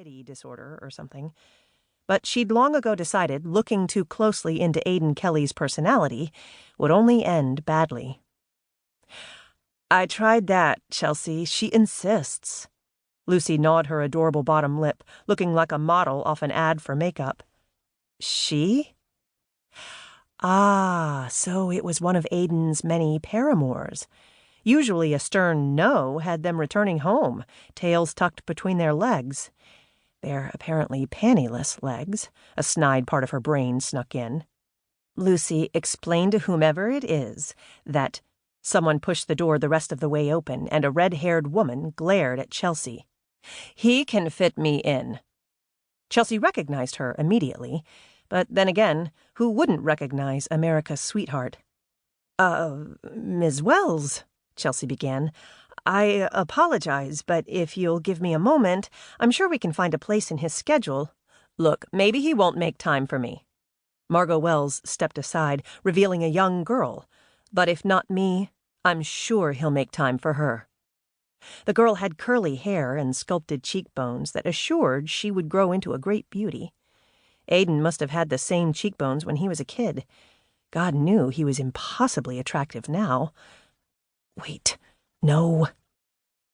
anxiety disorder or something. But she'd long ago decided looking too closely into Aiden Kelley's personality would only end badly. "I tried that, Chelsea. She insists." Lucy gnawed her adorable bottom lip, looking like a model off an ad for makeup. "She?" Ah, so it was one of Aiden's many paramours. Usually a stern no had them returning home, tails tucked between their legs. Their apparently pantyless legs, a snide part of her brain snuck in. "Lucy, explain to whomever it is that—" Someone pushed the door the rest of the way open, and a red-haired woman glared at Chelsea. "He can fit me in." Chelsea recognized her immediately, but then again, who wouldn't recognize America's sweetheart? Ms. Wells," Chelsea began. "I apologize, but if you'll give me a moment, I'm sure we can find a place in his schedule." "Look, maybe he won't make time for me." Margot Wells stepped aside, revealing a young girl. "But if not me, I'm sure he'll make time for her." The girl had curly hair and sculpted cheekbones that assured she would grow into a great beauty. Aiden must have had the same cheekbones when he was a kid. God knew he was impossibly attractive now. Wait, no,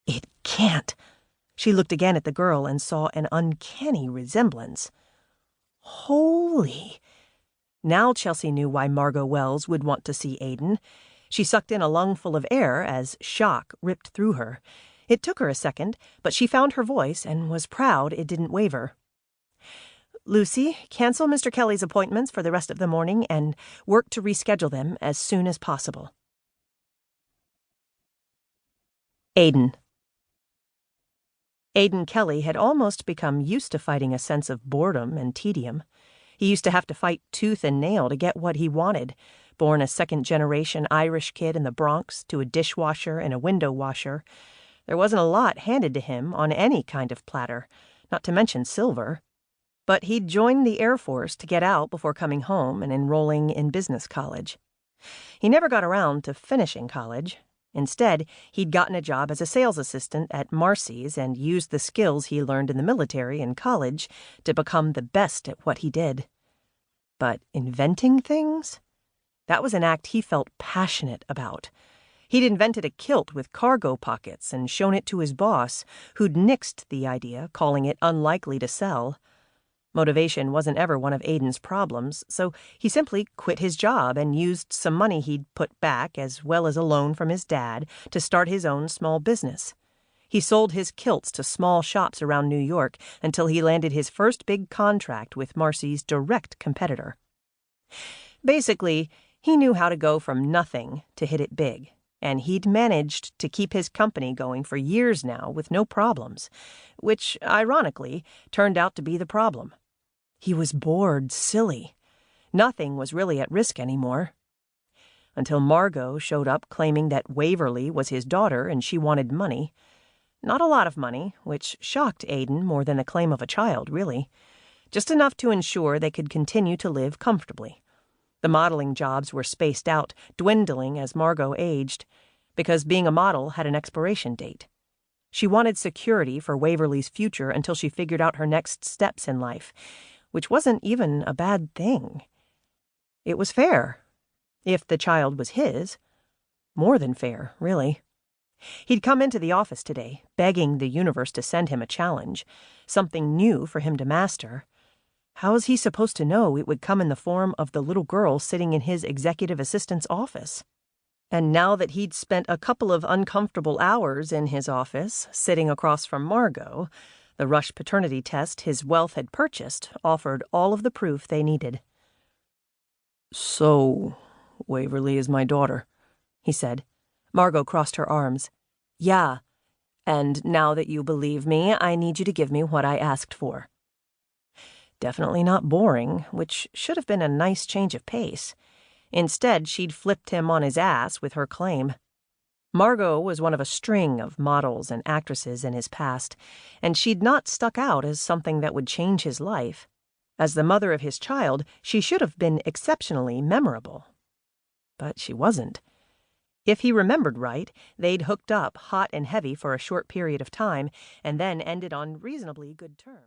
it can't. She looked again at the girl and saw an uncanny resemblance. Holy! Now Chelsea knew why Margot Wells would want to see Aiden. She sucked in a lungful of air as shock ripped through her. It took her a second, but she found her voice and was proud it didn't waver. "Lucy, cancel Mr. Kelley's appointments for the rest of the morning and work to reschedule them as soon as possible." Aiden Kelley had almost become used to fighting a sense of boredom and tedium. He used to have to fight tooth and nail to get what he wanted, born a second-generation Irish kid in the Bronx to a dishwasher and a window washer. There wasn't a lot handed to him on any kind of platter, not to mention silver. But he'd joined the Air Force to get out before coming home and enrolling in business college. He never got around to finishing college. Instead, he'd gotten a job as a sales assistant at Marcy's and used the skills he learned in the military and college to become the best at what he did. But inventing things? That was an act he felt passionate about. He'd invented a kilt with cargo pockets and shown it to his boss, who'd nixed the idea, calling it unlikely to sell. Motivation wasn't ever one of Aiden's problems, so he simply quit his job and used some money he'd put back, as well as a loan from his dad, to start his own small business. He sold his kilts to small shops around New York until he landed his first big contract with Marcy's direct competitor. Basically, he knew how to go from nothing to hit it big, and he'd managed to keep his company going for years now with no problems, which, ironically, turned out to be the problem. He was bored silly. Nothing was really at risk anymore. Until Margot showed up claiming that Waverly was his daughter and she wanted money. Not a lot of money, which shocked Aiden more than the claim of a child, really. Just enough to ensure they could continue to live comfortably. The modeling jobs were spaced out, dwindling as Margot aged, because being a model had an expiration date. She wanted security for Waverly's future until she figured out her next steps in life, which wasn't even a bad thing. It was fair, if the child was his. More than fair, really. He'd come into the office today, begging the universe to send him a challenge, something new for him to master. How was he supposed to know it would come in the form of the little girl sitting in his executive assistant's office? And now that he'd spent a couple of uncomfortable hours in his office, sitting across from Margot, the Rush paternity test his wealth had purchased offered all of the proof they needed. "So, Waverly is my daughter," he said. Margot crossed her arms. "Yeah, and now that you believe me, I need you to give me what I asked for." Definitely not boring, which should have been a nice change of pace. Instead, she'd flipped him on his ass with her claim. Margot was one of a string of models and actresses in his past, and she'd not stuck out as something that would change his life. As the mother of his child, she should have been exceptionally memorable. But she wasn't. If he remembered right, they'd hooked up hot and heavy for a short period of time, and then ended on reasonably good terms.